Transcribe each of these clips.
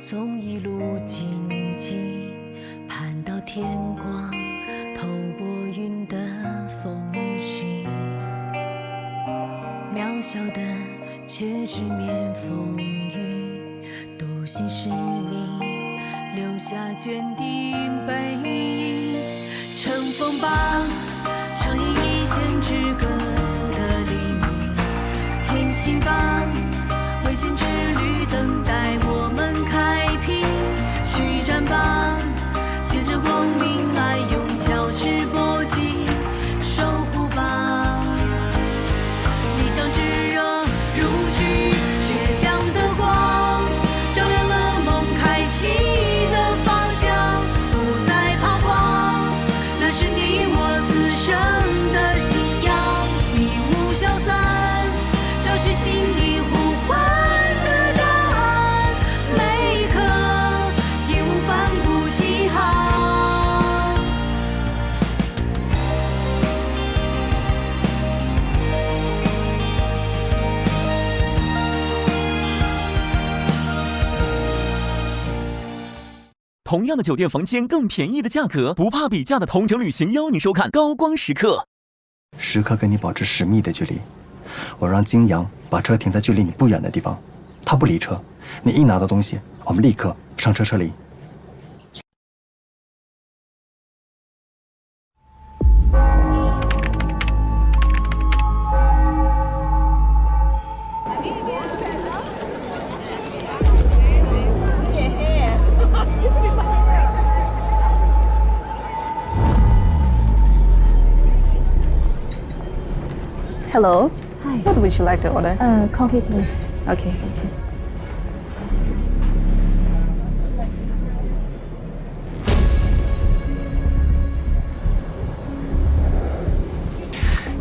从一路荆棘盼到天光，透过云的缝隙，渺小的却直面风雨，独行使命，留下坚定背影。乘风吧，唱演一线之歌的黎明，前行吧，未见之旅等待我们开辟，续战吧，见证光明爱用交织搏击，守护吧，理想炙热如炬，倔强的光照亮了梦开启的方向，不再彷徨，那是你我此生的信仰，迷雾消散，找寻心底呼唤的答案，每一刻义无反顾起航。同样的酒店房间，更便宜的价格，不怕比价的同城旅行邀你收看高光时刻。时刻跟你保持10米的距离。我让金阳把车停在距离你不远的地方，他不离车，你一拿到东西，我们立刻上车撤离。Hello. Hi. What would you like to order? Coffee, please. Okay.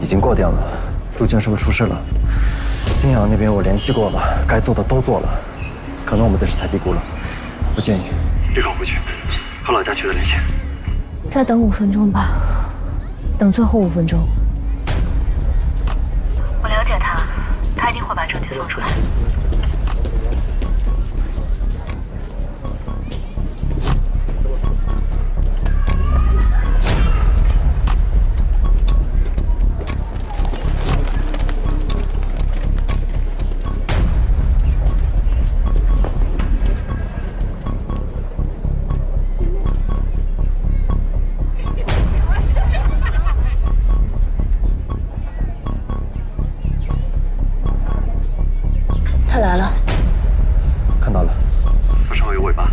已经过电了，杜鹃是不是出事了？金阳那边我联系过了，该做的都做了，可能我们对事态低估了。我建议立刻回去，和老家取得联系。再等5分钟吧，等最后5分钟。我了解他，他一定会把证据送出来。他来了，看到了，他身后有尾巴。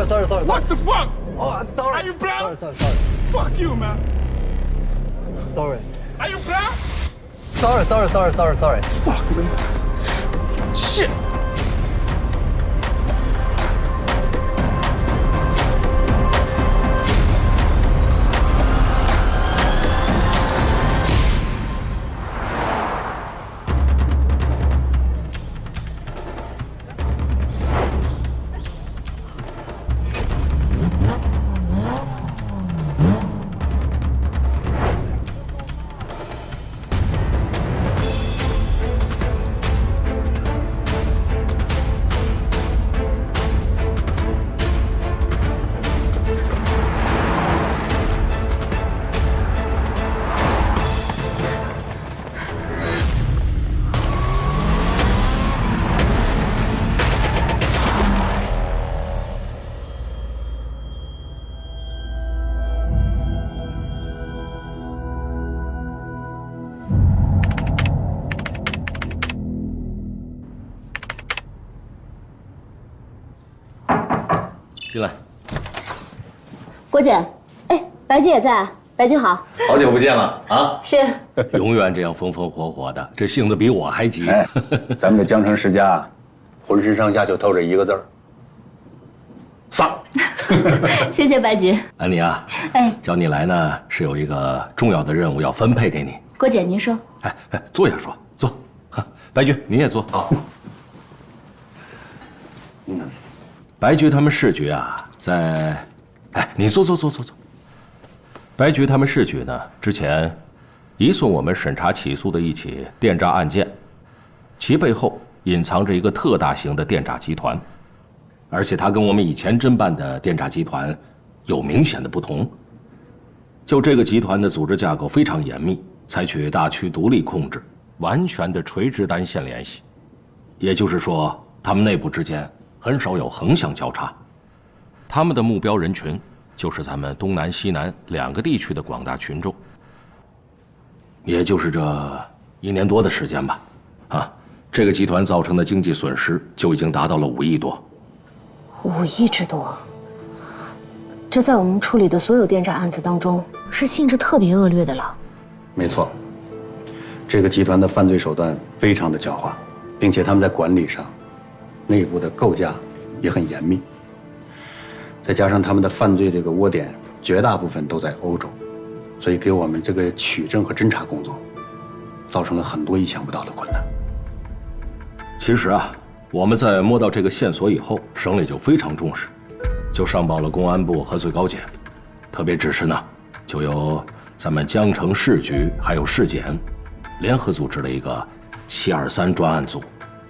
Sorry. What the fuck? Oh, I'm sorry. Are you blind? Sorry. Fuck you, man. Sorry. Are you blind? Sorry. Fuck me. Shit. 进来。郭姐，哎，白姐也在啊，白姐好。好久不见了啊！是。永远这样风风火火的，这性子比我还急。哎，咱们这江城世家，浑身上下就透着一个字儿，散。谢谢白局。安妮啊，哎，叫你来呢是有一个重要的任务要分配给你。郭姐，您说。哎，坐下说，坐。白局，你也坐。好。白局他们市局啊，你坐。白局他们市局呢，之前移送我们审查起诉的一起电诈案件，其背后隐藏着一个特大型的电诈集团，而且它跟我们以前侦办的电诈集团有明显的不同。就这个集团的组织架构非常严密，采取大区独立控制，完全的垂直单线联系，也就是说，他们内部之间很少有横向交叉。他们的目标人群就是咱们东南西南2个地区的广大群众。也就是这1年多的时间吧，这个集团造成的经济损失就已经达到了5亿多。5亿之多，这在我们处理的所有电诈案子当中，是性质特别恶劣的了。没错，这个集团的犯罪手段非常的狡猾，并且他们在管理上、内部的构架也很严密。再加上他们的犯罪这个窝点绝大部分都在欧洲，所以给我们这个取证和侦查工作造成了很多意想不到的困难。其实啊，我们在摸到这个线索以后，省里就非常重视，就上报了公安部和最高检，特别指示呢，就由咱们江城市局还有市检联合组织了一个723专案组，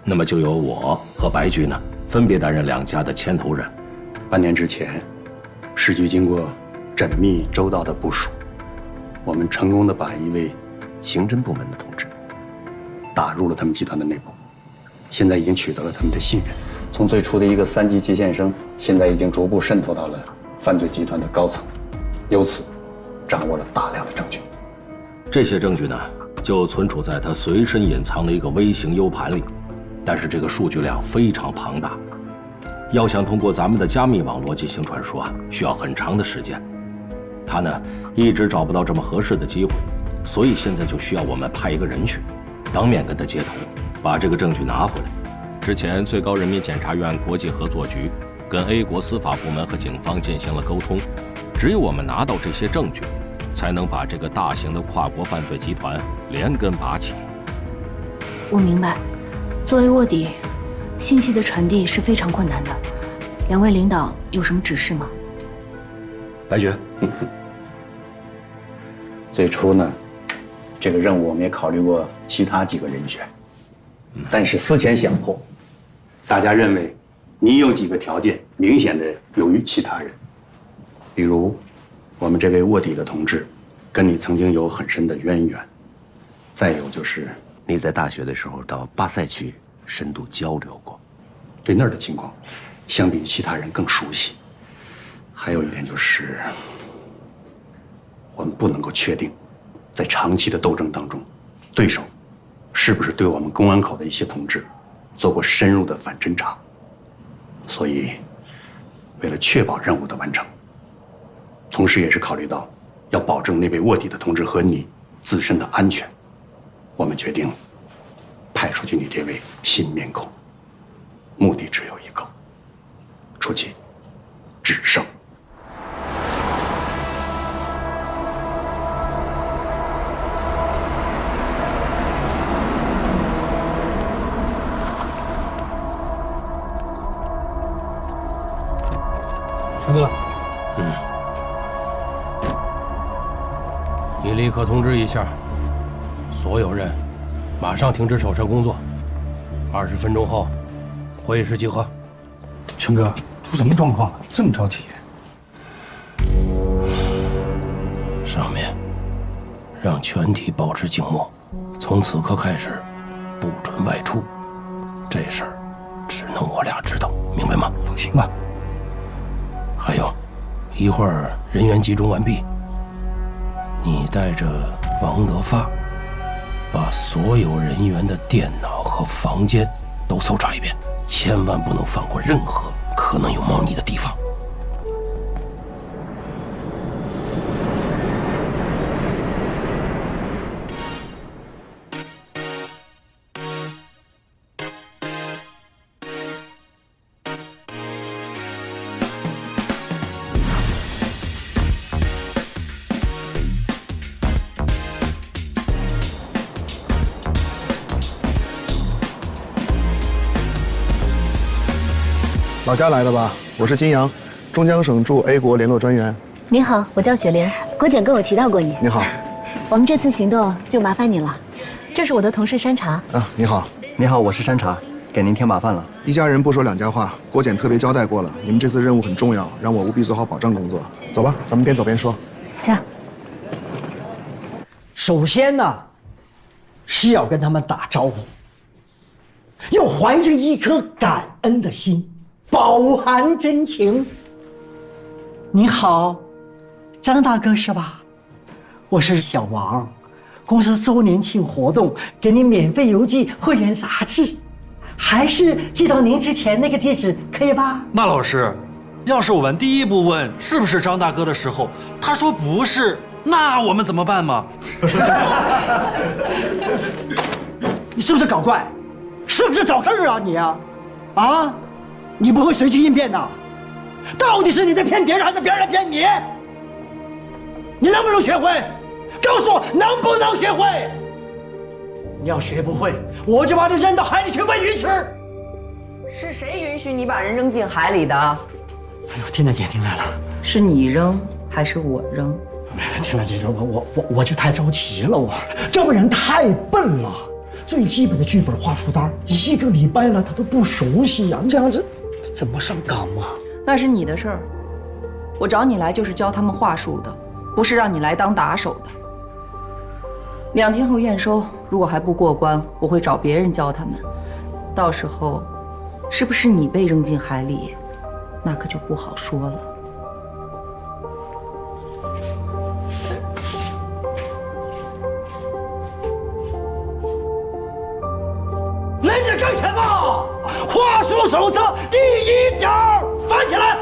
那么就由我和白局呢分别担任2家的牵头人。半年之前，市局经过缜密周到的部署，我们成功的把一位刑侦部门的同志打入了他们集团的内部，现在已经取得了他们的信任。从最初的一个3级接线生，现在已经逐步渗透到了犯罪集团的高层，由此掌握了大量的证据。这些证据呢，就存储在他随身隐藏的一个微型 U 盘里，但是这个数据量非常庞大，要想通过咱们的加密网络进行传输啊，需要很长的时间。他呢一直找不到这么合适的机会，所以现在就需要我们派一个人去，当面跟他接头，把这个证据拿回来。之前最高人民检察院国际合作局跟 A 国司法部门和警方进行了沟通，只有我们拿到这些证据，才能把这个大型的跨国犯罪集团连根拔起。我明白，作为卧底，信息的传递是非常困难的。2位领导有什么指示吗？白局，最初呢，这个任务我们也考虑过其他几个人选，但是思前想后，大家认为你有几个条件明显的优于其他人，比如我们这位卧底的同志跟你曾经有很深的渊源，再有就是你在大学的时候到巴塞去深度交流过，对那儿的情况相比其他人更熟悉。还有一点就是，我们不能够确定，在长期的斗争当中，对手是不是对我们公安口的一些同志做过深入的反侦查。所以，为了确保任务的完成，同时也是考虑到要保证那位卧底的同志和你自身的安全，我们决定派出去你这位新面孔，目的只有一个：出去制胜。陈哥，你立刻通知一下，所有人马上停止手上工作，20分钟后会议室集合。陈哥，出什么状况了？这么着急？上面让全体保持静默，从此刻开始不准外出。这事儿只能我俩知道，明白吗？放心吧。还有，一会儿人员集中完毕，你带着王德发，把所有人员的电脑和房间都搜查一遍，千万不能放过任何可能有猫腻的地方。老家来的吧？我是金阳，中江省驻 A 国联络专员。你好，我叫雪莲，郭检跟我提到过你。你好，我们这次行动就麻烦你了。这是我的同事山茶。啊，你好，你好，我是山茶，给您添麻烦了。一家人不说两家话，郭检特别交代过了，你们这次任务很重要，让我务必做好保障工作。走吧，咱们边走边说。行。首先呢，是要跟他们打招呼，要怀着一颗感恩的心，饱含真情。你好，张大哥是吧？我是小王，公司周年庆活动给您免费邮寄会员杂志，还是寄到您之前那个地址可以吧？那老师，要是我们第一步问是不是张大哥的时候，他说不是，那我们怎么办嘛？你是不是搞怪？是不是找事儿啊你啊？啊？你不会随机应变的？到底是你在骗别人，还是别人在骗你？你能不能学会？告诉我能不能学会？你要学不会，我就把你扔到海里去喂鱼吃。是谁允许你把人扔进海里的？哎呦，天大姐听来了，是你扔还是我扔？天大姐，我就太着急了，我这帮人太笨了，最基本的剧本话术单1个礼拜了他都不熟悉呀，这样子他怎么上岗啊？那是你的事儿，我找你来就是教他们话术的，不是让你来当打手的。2天后验收，如果还不过关，我会找别人教他们。到时候，是不是你被扔进海里，那可就不好说了。愣着干什么？话术手册第1条，翻起来。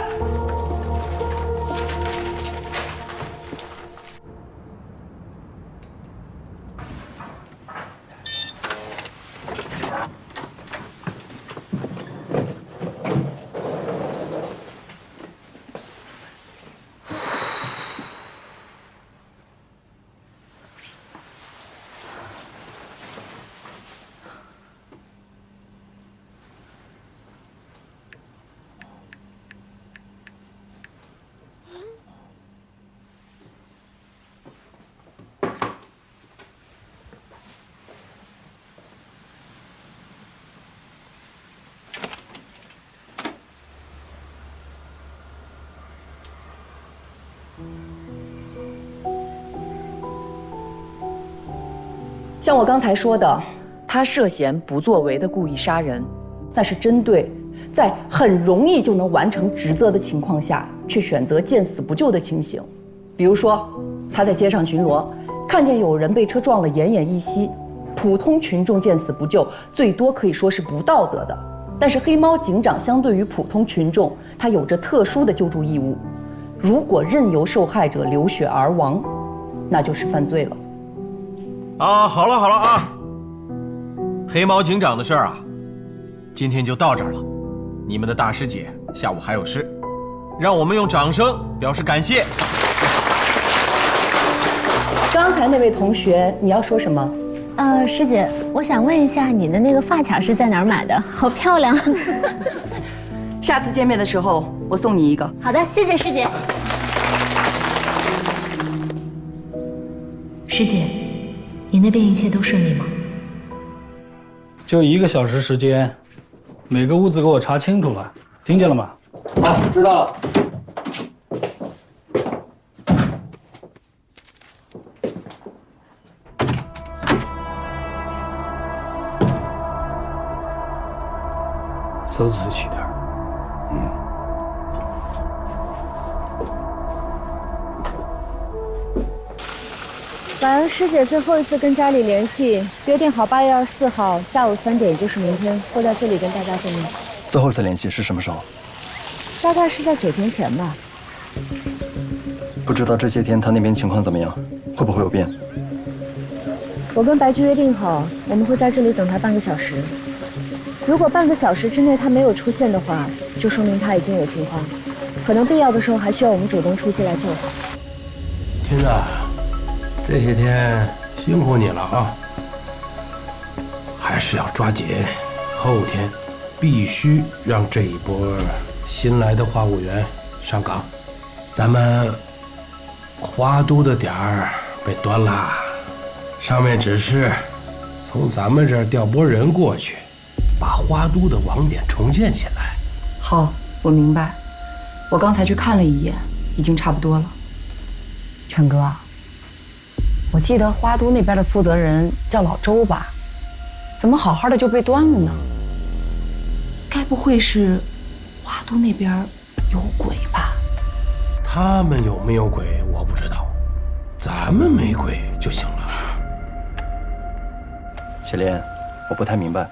像我刚才说的，他涉嫌不作为的故意杀人，那是针对在很容易就能完成职责的情况下，却选择见死不救的情形。比如说，他在街上巡逻，看见有人被车撞了，奄奄一息，普通群众见死不救，最多可以说是不道德的。但是黑猫警长相对于普通群众，他有着特殊的救助义务。如果任由受害者流血而亡，那就是犯罪了。啊，好了啊，黑猫警长的事儿啊，今天就到这儿了。你们的大师姐下午还有事，让我们用掌声表示感谢。刚才那位同学，你要说什么？师姐，我想问一下，你的那个发卡是在哪儿买的？好漂亮！下次见面的时候，我送你一个。好的，谢谢师姐。师姐，你那边一切都顺利吗？就1个小时时间，每个屋子给我查清楚了，听见了吗？好，知道了。走仔细点。婉儿师姐最后一次跟家里联系，约定好8月24号下午3点，就是明天，会在这里跟大家见面。最后一次联系是什么时候？大概是在9天前吧。不知道这些天他那边情况怎么样，会不会有变？我跟白居约定好，我们会在这里等他半个小时。如果半个小时之内他没有出现的话，就说明他已经有情况，可能必要的时候还需要我们主动出击来救他。天子，这些天辛苦你了啊！还是要抓紧，后天必须让这一波新来的话务员上岗，咱们花都的点儿被端了，上面指示从咱们这儿调拨人过去，把花都的网点重建起来。好，我明白。我刚才去看了一眼，已经差不多了。全哥，我记得花都那边的负责人叫老周吧？怎么好好的就被端了呢？该不会是花都那边有鬼吧？他们有没有鬼我不知道，咱们没鬼就行了。雪莲，我不太明白，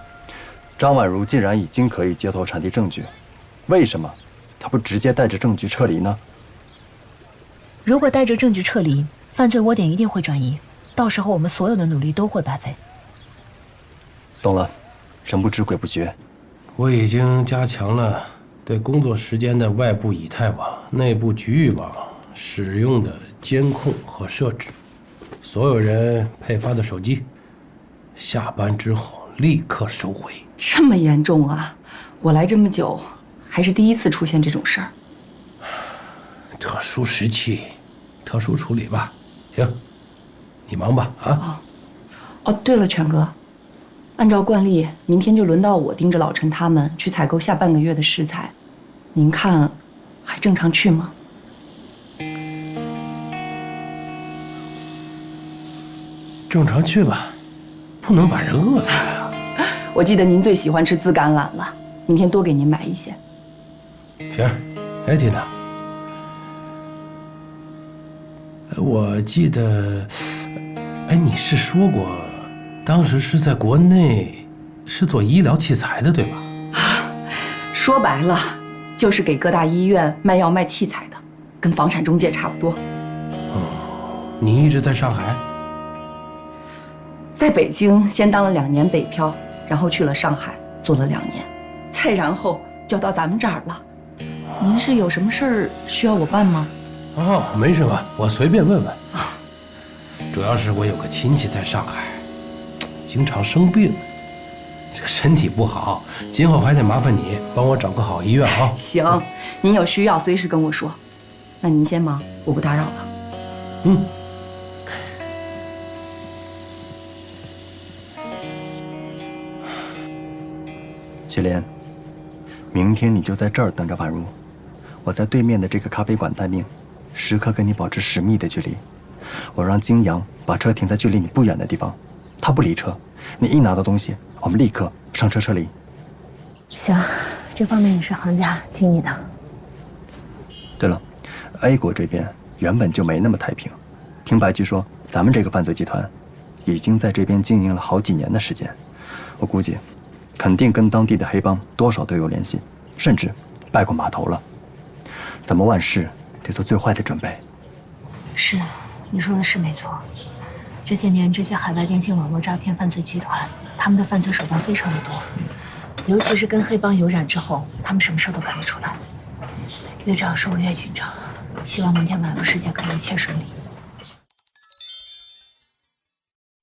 张婉如既然已经可以街头传递证据，为什么她不直接带着证据撤离呢？如果带着证据撤离，犯罪窝点一定会转移，到时候我们所有的努力都会白费。懂了，人不知鬼不觉。我已经加强了对工作时间的外部以太网、内部局域网使用的监控和设置。所有人配发的手机，下班之后立刻收回。这么严重啊！我来这么久，还是第一次出现这种事儿。特殊时期，特殊处理吧。行，你忙吧啊。哦，对了，全哥，按照惯例，明天就轮到我盯着老陈他们去采购下半个月的食材，您看还正常去吗？正常去吧，不能把人饿死呀。我记得您最喜欢吃紫甘蓝了，明天多给您买一些。行，哎，缇娜，我记得，哎，你是说过，当时是在国内，是做医疗器材的，对吧？说白了，就是给各大医院卖药卖器材的，跟房产中介差不多。哦，你一直在上海？在北京先当了2年北漂，然后去了上海做了2年，再然后就到咱们这儿了。您是有什么事儿需要我办吗？哦，没什么，我随便问问。主要是我有个亲戚在上海，经常生病，这个身体不好，今后还得麻烦你帮我找个好医院啊。行，您有需要随时跟我说。那您先忙，我不打扰了。嗯。雪莲，明天你就在这儿等着婉如，我在对面的这个咖啡馆待命，时刻跟你保持10米的距离。我让金阳把车停在距离你不远的地方，他不离车，你一拿到东西，我们立刻上车撤离。行，这方面你是行家，听你的。对了 ，A 国这边原本就没那么太平，听白居说，咱们这个犯罪集团已经在这边经营了好几年的时间，我估计肯定跟当地的黑帮多少都有联系，甚至拜过码头了。咱们万事得做最坏的准备。是，你说的是没错。这些年，这些海外电信网络诈骗犯罪集团，他们的犯罪手段非常的多，尤其是跟黑帮有染之后，他们什么事都干得出来。越这样说，我越紧张。希望明天晚上事件可以一切顺利。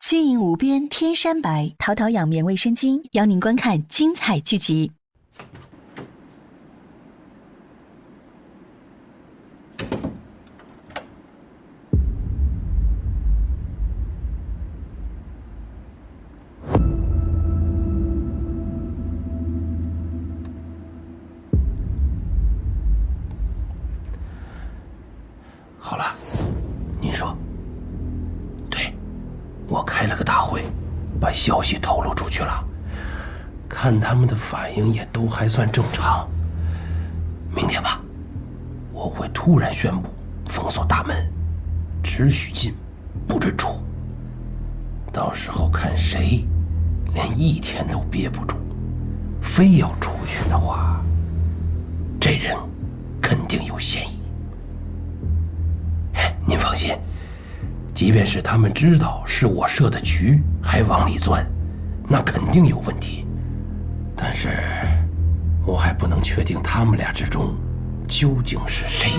轻盈无边天山白，淘淘养颜卫生巾，邀您观看精彩剧集。好了，您说。我开了个大会，把消息透露出去了，看他们的反应也都还算正常。明天吧，我会突然宣布封锁大门，只许进，不准出。到时候看谁连1天都憋不住，非要出去的话，这人肯定有嫌疑。您放心。即便是他们知道是我设的局，还往里钻，那肯定有问题。但是，我还不能确定他们俩之中究竟是谁。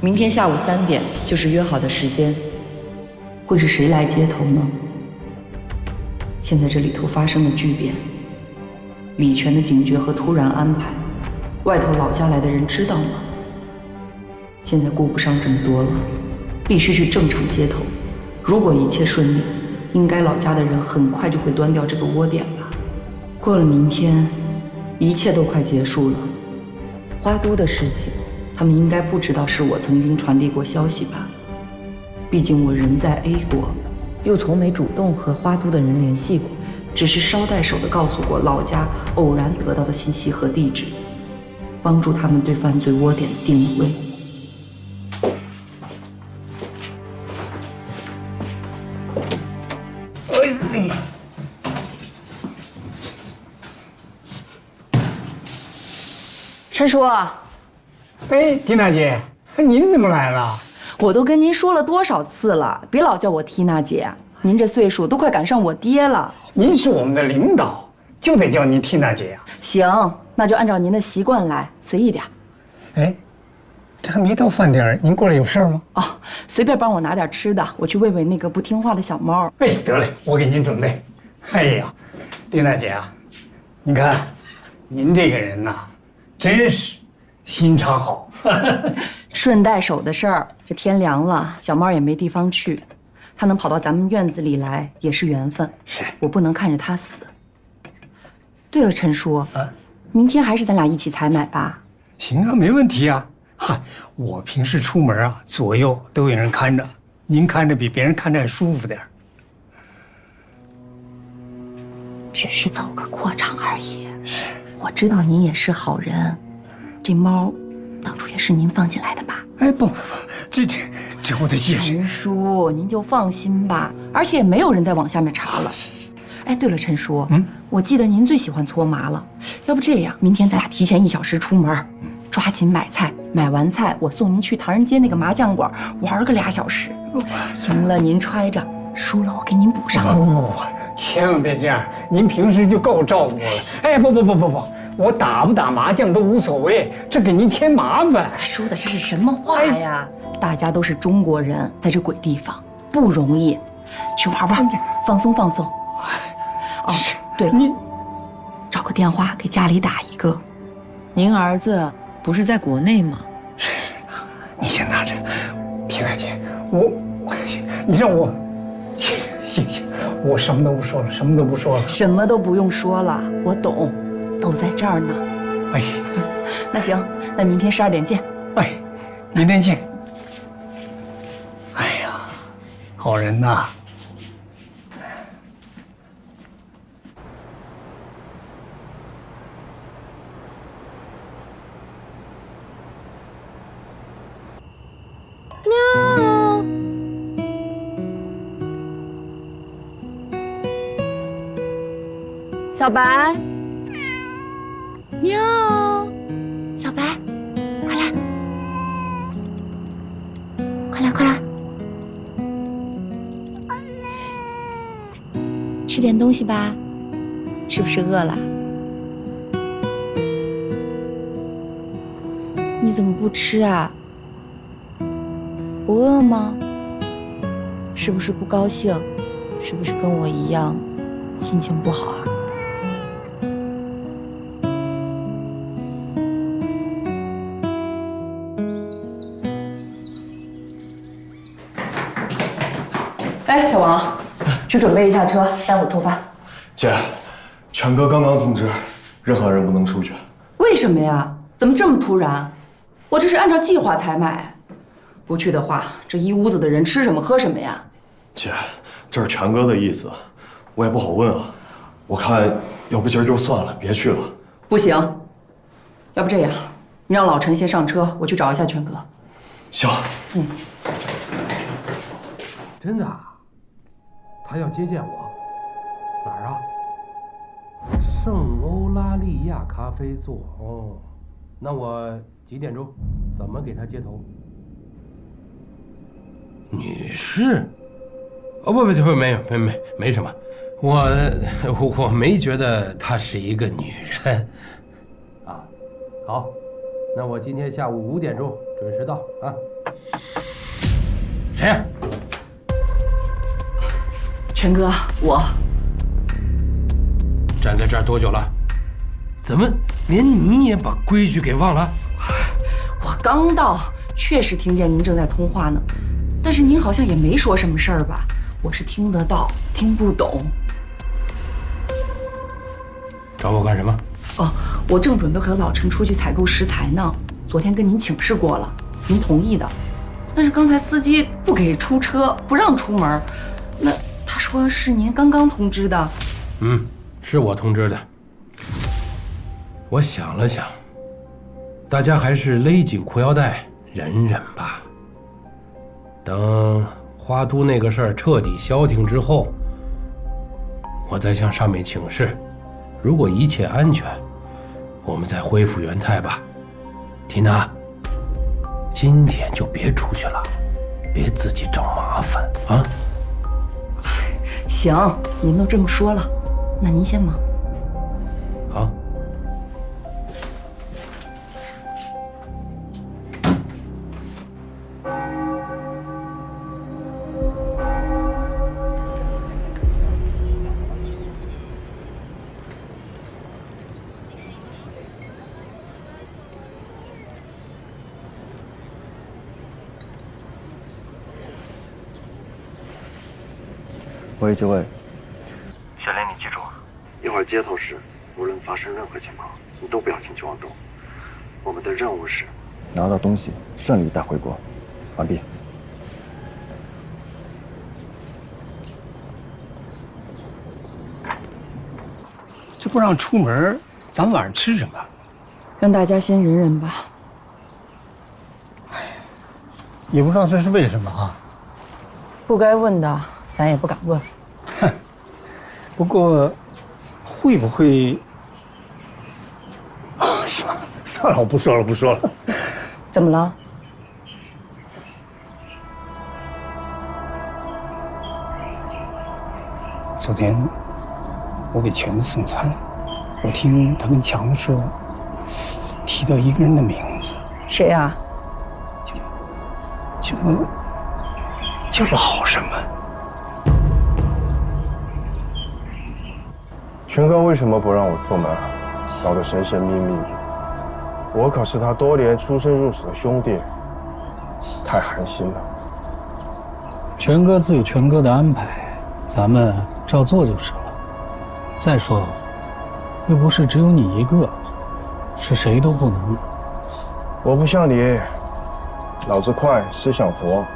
明天下午3点就是约好的时间，会是谁来接头呢？现在这里头发生了巨变，李全的警觉和突然安排，外头老家来的人知道吗？现在顾不上这么多了，必须去正常接头。如果一切顺利，应该老家的人很快就会端掉这个窝点吧。过了明天，一切都快结束了。花都的事情，他们应该不知道是我曾经传递过消息吧？毕竟我人在 A 国，又从没主动和花都的人联系过，只是捎带手地告诉过老家偶然得到的信息和地址，帮助他们对犯罪窝点定位。陈叔，哎，缇娜姐，您怎么来了？我都跟您说了多少次了，别老叫我缇娜姐，您这岁数都快赶上我爹了。您是我们的领导，就得叫您缇娜姐呀。行，那就按照您的习惯来，随意点。哎，这还没到饭点，您过来有事吗？哦，随便帮我拿点吃的，我去喂喂那个不听话的小猫。哎，得嘞，我给您准备。哎呀，缇娜姐啊，你看，您这个人呐，真是心肠好。顺带手的事儿，这天凉了，小猫也没地方去，它能跑到咱们院子里来也是缘分。是我不能看着它死。对了，陈叔，明天还是咱俩一起采买吧？行啊，没问题啊。嗨，我平时出门啊，左右都有人看着，您看着比别人看着还舒服点。只是走个过场而已。是，我知道您也是好人。这猫，当初也是您放进来的吧？哎，不，这我得解释。陈叔，您就放心吧，而且也没有人再往下面查了。哎，对了，陈叔，我记得您最喜欢搓麻了，要不这样，明天咱俩提前1小时出门，抓紧买菜，买完菜我送您去唐人街那个麻将馆玩个2小时。赢了您揣着，输了我给您补上。不，千万别这样，您平时就够照顾我了。哎，不，我打不打麻将都无所谓，这给您添麻烦。说的这是什么话呀？大家都是中国人，在这鬼地方不容易，去玩玩，放松放松。哦，对了，你找个电话给家里打一个。您儿子不是在国内吗？是，你先拿着。缇娜姐，你让我，行，我什么都不说了，什么都不说了。什么都不用说了，我懂，都在这儿呢。哎，那行，那明天12点见。哎，明天见。哎呀，好人呐。喵，小白，喵，小白，快来，快来，吃点东西吧，是不是饿了？你怎么不吃啊？不饿吗？是不是不高兴？是不是跟我一样，心情不好啊？哎，小王，去准备一下车，待会儿出发。姐，全哥刚刚通知，任何人不能出去。为什么呀？怎么这么突然？我这是按照计划采买。不去的话，这一屋子的人吃什么喝什么呀？姐，这是全哥的意思，我也不好问啊。我看要不今儿就算了，别去了。不行，要不这样，你让老陈先上车，我去找一下全哥。行。真的啊？他要接见我？哪儿啊？圣欧拉利亚咖啡座。哦，那我几点钟？怎么给他接头？女士？哦不，没什么，我没觉得她是一个女人。啊，好，那我今天下午5点钟准时到啊。谁？全哥，我站在这儿多久了？怎么连你也把规矩给忘了？我刚到，确实听见您正在通话呢，但是您好像也没说什么事儿吧？我是听得到，听不懂。找我干什么？哦，我正准备和老陈出去采购食材呢。昨天跟您请示过了，您同意的，但是刚才司机不给出车，不让出门。那他说是您刚刚通知的。是我通知的。我想了想，大家还是勒紧裤腰带，忍忍吧。等花都那个事儿彻底消停之后，我再向上面请示，如果一切安全，我们再恢复原态吧。缇娜，今天就别出去了，别自己找麻烦啊。行，您都这么说了，那您先忙。好。喂，几位。小莲，你记住，一会儿接头时，无论发生任何情况，你都不要轻举妄动。我们的任务是拿到东西，顺利带回国。完毕。这不让出门，咱晚上吃什么？让大家先忍忍吧。也不知道这是为什么啊。不该问的，咱也不敢问。不过，会不会？算了，我不说了，不说了。怎么了？昨天我给全子送餐，我听他跟强子说，提到一个人的名字。谁啊？叫老什么？全哥为什么不让我出门啊？搞得神神秘秘的。我可是他多年出生入死的兄弟，太寒心了。全哥自有全哥的安排，咱们照做就是了。再说，又不是只有你一个，是谁都不能。我不像你，脑子快，思想活，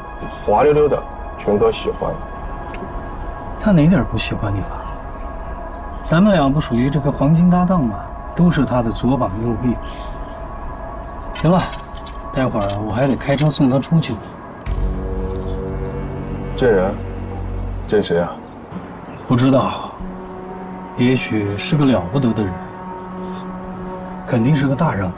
滑溜溜的，全哥喜欢。他哪点不喜欢你了？咱们俩不属于这个黄金搭档吗？都是他的左膀右臂。行了，待会儿我还得开车送他出去呢。见人？见谁啊？不知道，也许是个了不得的人，肯定是个大人物。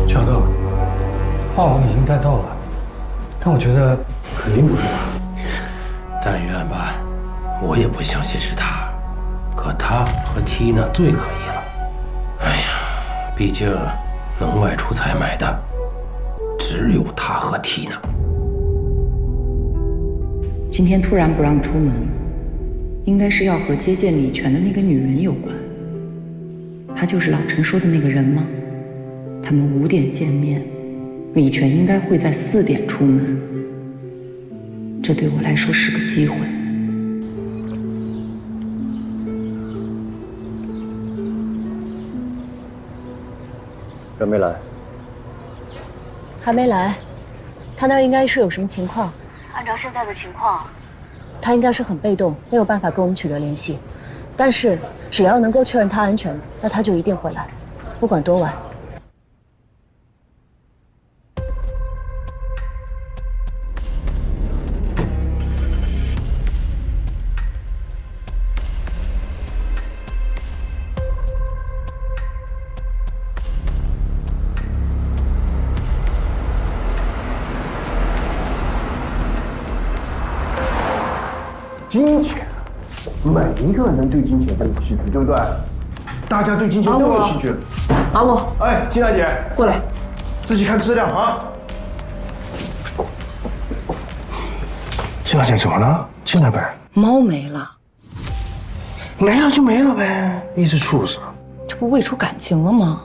全哥，话我已经带到了，但我觉得肯定不是他。但愿吧，我也不相信是他。可他和缇娜最可疑了。哎呀，毕竟能外出采买的只有他和缇娜。今天突然不让出门，应该是要和接见李全的那个女人有关。她就是老陈说的那个人吗？他们5点见面，李全应该会在4点出门。这对我来说是个机会。人没来。还没来，他那应该是有什么情况。按照现在的情况，他应该是很被动，没有办法跟我们取得联系。但是只要能够确认他安全，那他就一定会来，不管多晚。金钱每一个人对金钱都有兴趣，对不对？大家对金钱都有兴趣。阿木，哎，金大姐，过来，自己看资料啊。金大姐怎么了？进来呗。猫没了，没了就没了呗，一只畜生。这不喂出感情了吗？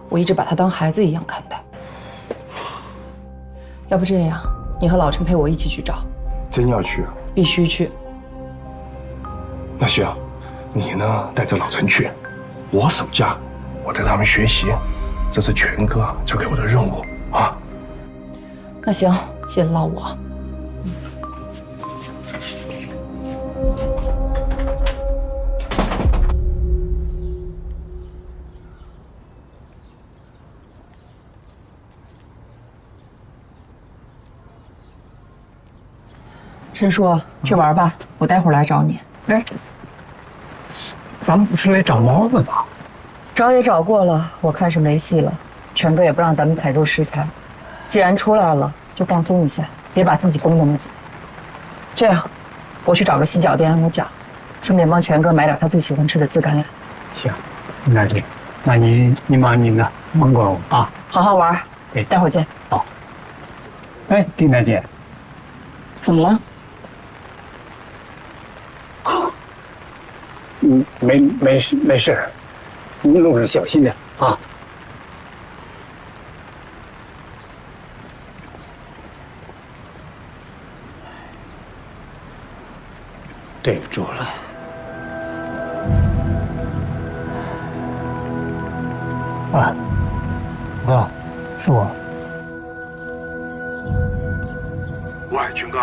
我一直把它当孩子一样看待。要不这样，你和老陈陪我一起去找。真要去啊？必须去。那行，你呢带着老陈去，我守家，我带他们学习，这是全哥交给我的任务啊。那行，先捞我。陈叔，去玩吧，我待会儿来找你。哎，咱们不是来找猫的吧？找也找过了，我看是没戏了。全哥也不让咱们采购食材，既然出来了，就放松一下，别把自己绷那么紧。这样，我去找个洗脚店让他讲，顺便帮全哥买点他最喜欢吃的自甘奶。行，丁大姐，那你忙你的，甭管我啊。好好玩，哎，待会儿见。好。哎，丁大姐，怎么了？没事，你路上小心点啊。对不住了。啊，哥，是我。喂，全哥，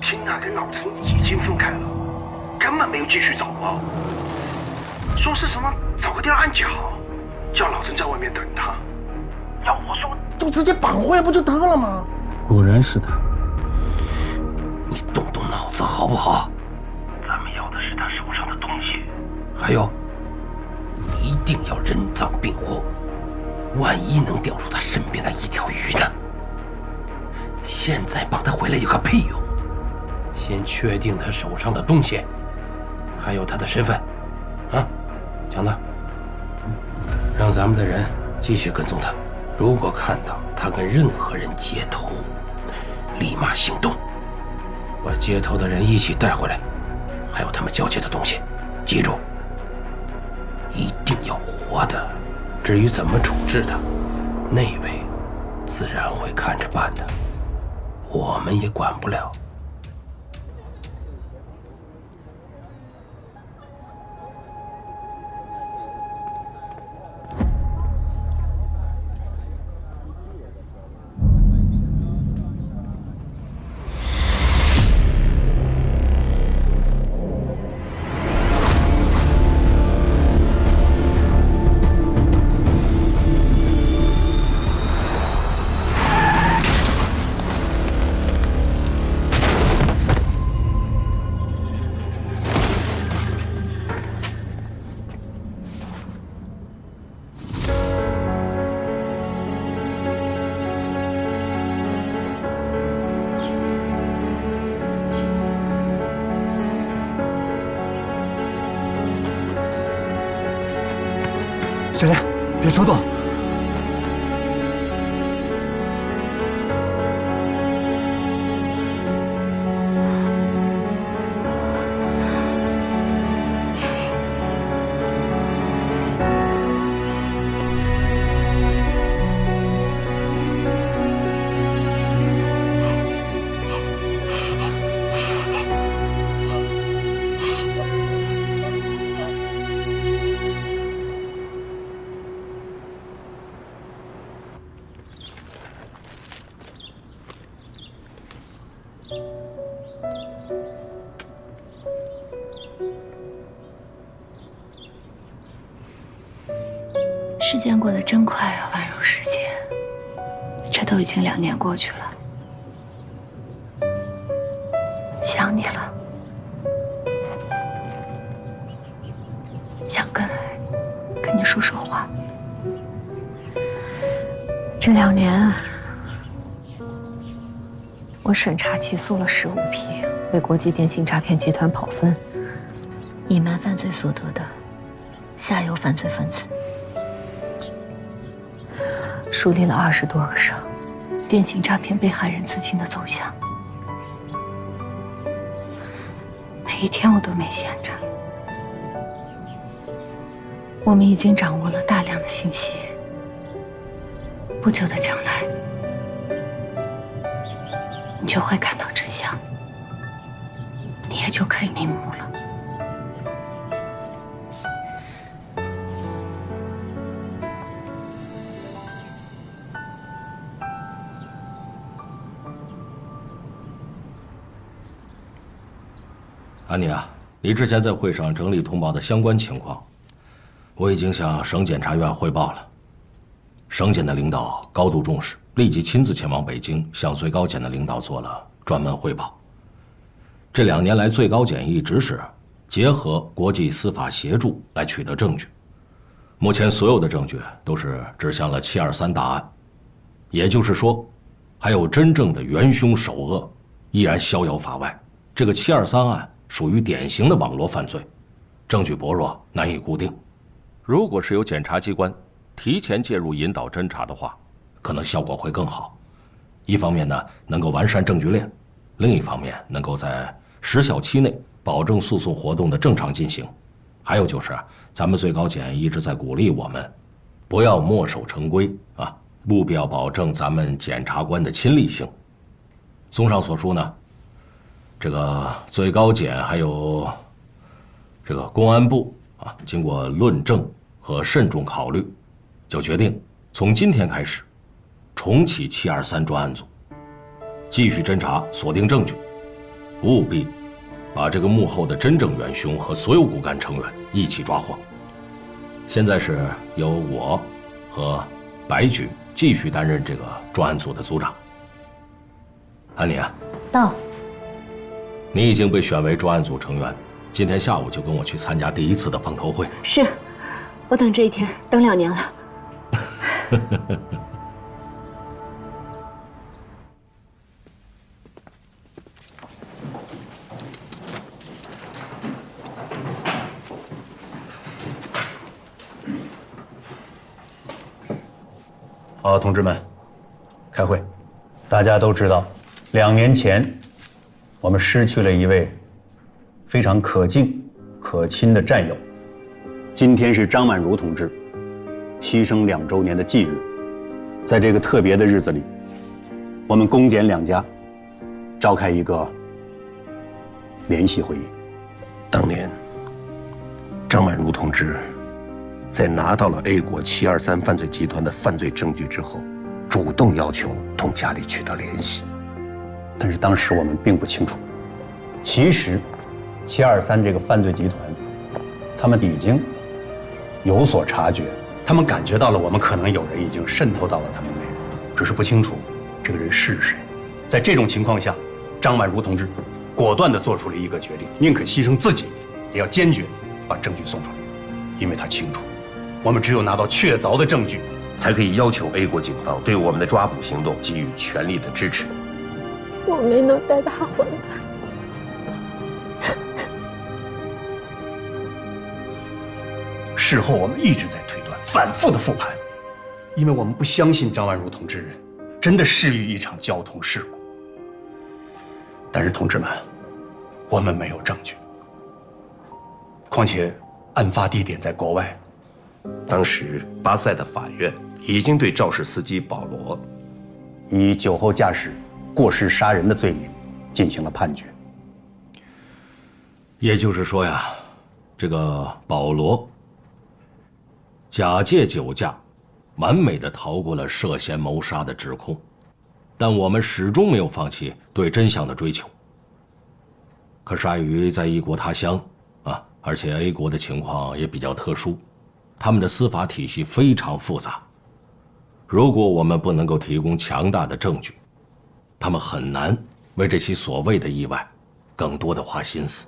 听娜跟老陈已经分开了，根本没有继续找猫。说是什么找个地儿安脚，叫老陈在外面等他。要我说，就直接绑回来不就得了吗？果然是他。你动动脑子好不好？咱们要的是他手上的东西。还有，一定要人赃并获，万一能钓出他身边的一条鱼呢？现在绑他回来有个屁用！先确定他手上的东西，还有他的身份，啊，强子，让咱们的人继续跟踪他。如果看到他跟任何人接头，立马行动，把接头的人一起带回来，还有他们交接的东西，记住，一定要活的。至于怎么处置他，那位自然会看着办的，我们也管不了。雪莲，别说动。时间过得真快啊，宛如时间。这都已经2年过去了，想你了，想跟你说说话。这2年，我审查起诉了15批为国际电信诈骗集团跑分，隐瞒犯罪所得的下游犯罪分子，梳理了20多个省电信诈骗被害人资金的走向。每一天我都没闲着。我们已经掌握了大量的信息，不久的将来，你就会看到真相，你也就可以瞑目了。安妮啊，你之前在会上整理通报的相关情况，我已经向省检察院汇报了。省检的领导高度重视，立即亲自前往北京，向最高检的领导做了专门汇报。这2年来，最高检一直是结合国际司法协助来取得证据。目前所有的证据都是指向了723大案，也就是说，还有真正的元凶首恶依然逍遥法外。这个723案属于典型的网络犯罪，证据薄弱，难以固定。如果是由检察机关提前介入引导侦查的话，可能效果会更好。一方面呢，能够完善证据链；另一方面，能够在时效期内保证诉讼活动的正常进行。还有就是，咱们最高检一直在鼓励我们，不要墨守成规啊，务必要保证咱们检察官的亲历性。综上所述呢，这个最高检还有这个公安部啊，经过论证和慎重考虑，就决定从今天开始重启723专案组，继续侦查，锁定证据，务必把这个幕后的真正元凶和所有骨干成员一起抓获。现在是由我和白局继续担任这个专案组的组长。安妮啊，到。你已经被选为专案组成员，今天下午就跟我去参加第1次的碰头会。是，我等这一天等2年了。好，同志们，开会。大家都知道，2年前我们失去了一位非常可敬、可亲的战友。今天是张满如同志牺牲2周年的忌日，在这个特别的日子里，我们公检2家召开一个联席会议。当年，张满如同志在拿到了 A 国723犯罪集团的犯罪证据之后，主动要求同家里取得联系。但是当时我们并不清楚，其实723这个犯罪集团，他们已经有所察觉，他们感觉到了我们可能有人已经渗透到了他们内部，只是不清楚这个人是谁。在这种情况下，张满如同志果断地做出了一个决定，宁可牺牲自己，也要坚决把证据送出来，因为他清楚，我们只有拿到确凿的证据，才可以要求 A 国警方对我们的抓捕行动给予全力的支持。我没能带他回来。事后我们一直在推断，反复的复盘，因为我们不相信张万如同志真的逝于一场交通事故。但是同志们，我们没有证据，况且案发地点在国外。当时巴塞的法院已经对肇事司机保罗以酒后驾驶、过失杀人的罪名进行了判决。也就是说呀，这个保罗假借酒驾，完美的逃过了涉嫌谋杀的指控，但我们始终没有放弃对真相的追求。可是碍于在异国他乡啊，而且 A 国的情况也比较特殊，他们的司法体系非常复杂。如果我们不能够提供强大的证据，他们很难为这起所谓的意外更多的花心思。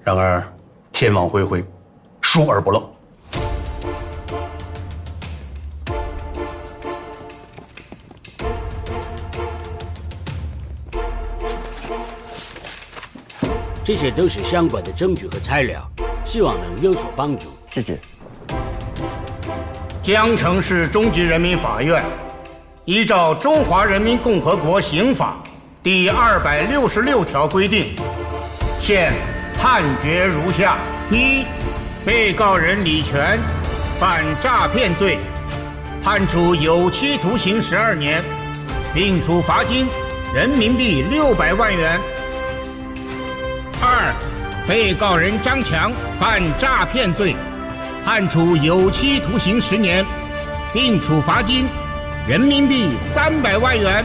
然而，天网恢恢，疏而不漏。这些都是相关的证据和材料，希望能有所帮助。谢谢。江城市中级人民法院依照《中华人民共和国刑法》第266条规定，现判决如下：一、被告人李全犯诈骗罪，判处有期徒刑12年，并处罚金人民币600万元。二、被告人张强犯诈骗罪，判处有期徒刑10年，并处罚金人民币300万元。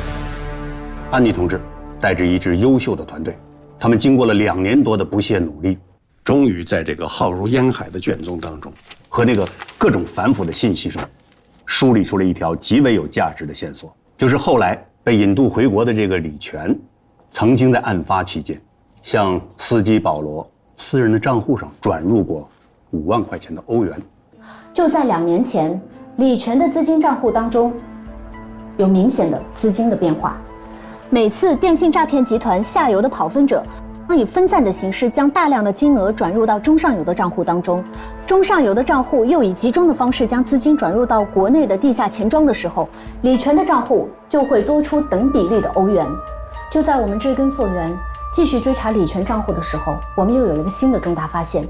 安妮同志带着一支优秀的团队，他们经过了2年多的不懈努力，终于在这个浩如烟海的卷宗当中，和那个各种繁复的信息中，梳理出了一条极为有价值的线索，就是后来被引渡回国的这个李全，曾经在案发期间，向司机保罗私人的账户上转入过5万块钱的欧元。就在2年前，李全的资金账户当中有明显的资金的变化。每次电信诈骗集团下游的跑分者以分散的形式将大量的金额转入到中上游的账户当中，中上游的账户又以集中的方式将资金转入到国内的地下钱庄的时候，李全的账户就会多出等比例的欧元。就在我们追根溯源，继续追查李全账户的时候，我们又有了一个新的重大发现。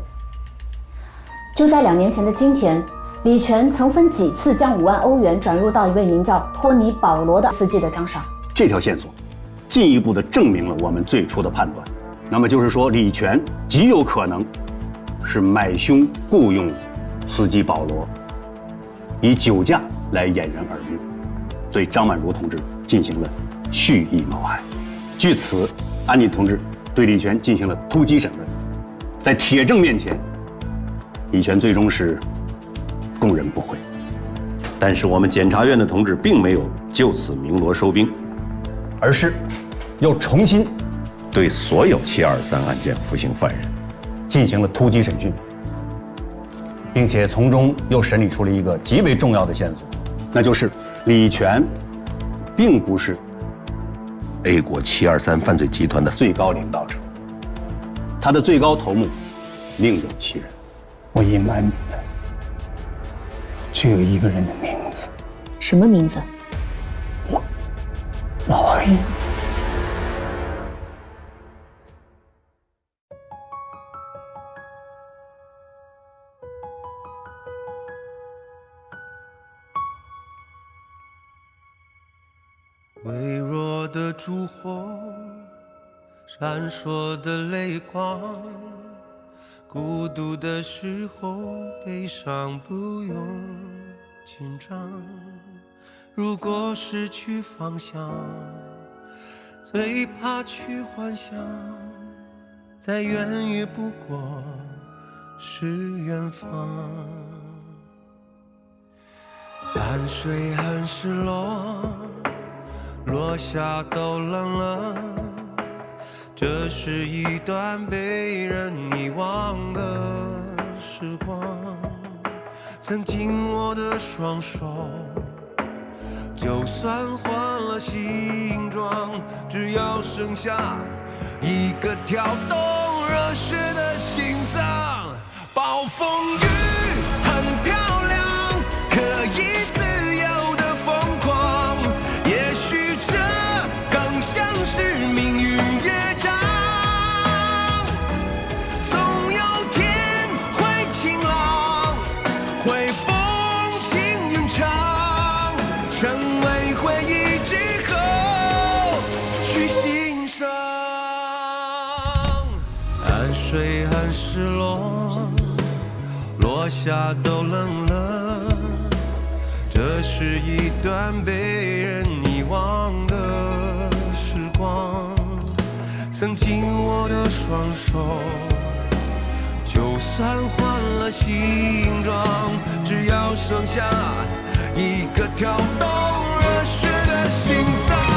就在2年前的今天，李全曾分几次将5万欧元转入到一位名叫托尼·保罗的司机的账上。这条线索进一步的证明了我们最初的判断，那么就是说，李全极有可能是买凶雇佣司机保罗，以酒驾来掩人耳目，对张曼如同志进行了蓄意谋害。据此，安妮同志对李全进行了突击审问，在铁证面前，李全最终是供认不讳。但是我们检察院的同志并没有就此鸣锣收兵，而是又重新对所有723案件服刑犯人进行了突击审讯，并且从中又审理出了一个极为重要的线索，那就是李全并不是 A 国723犯罪集团的最高领导者，他的最高头目另有其人。我隐瞒你们，只有一个人的名字。什么名字？老黑。微弱的烛火，闪烁的泪光，孤独的时候，悲伤不用紧张。如果失去方向，最怕去幻想，再远也不过是远方。淡水很失落，落下都冷了，这是一段被人遗忘的时光。曾经握的双手，就算换了形状，只要剩下一个跳动热血的心脏。暴风雨很漂亮，可以自由的疯狂，也许这更像是命运乐章。总有天会晴朗，会风轻云长，成为回忆之后去欣赏。淡水很失落，落下都冷了，这是一段被人遗忘的时光。曾紧握的双手，就算换了形状，只要剩下一个跳动热血的心脏。